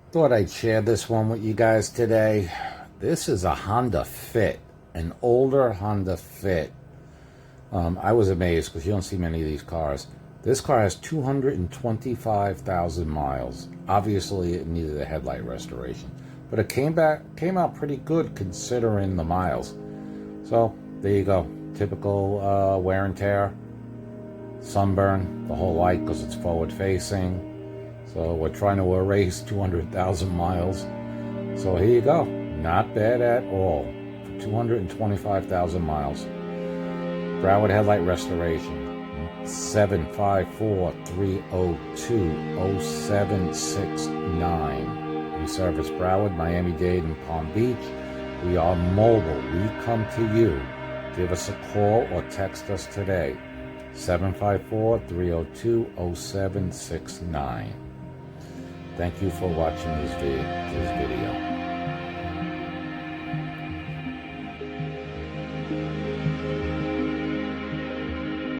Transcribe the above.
Thought I'd share this one with you guys today. This is a Honda Fit, an older Honda Fit. I was amazed because you don't see many of these cars. This car has 225,000 miles. Obviously, it needed a headlight restoration, but it came out pretty good considering the miles. So there you go. Typical wear and tear, sunburn, the whole light because it's forward facing. So we're trying to erase 200,000 miles. So here you go. Not bad at all for 225,000 miles. Broward Headlight Restoration. 754-302-0769. We service Broward, Miami-Dade, and Palm Beach. We are mobile. We come to you. Give us a call or text us today. 754-302-0769. Thank you for watching this video.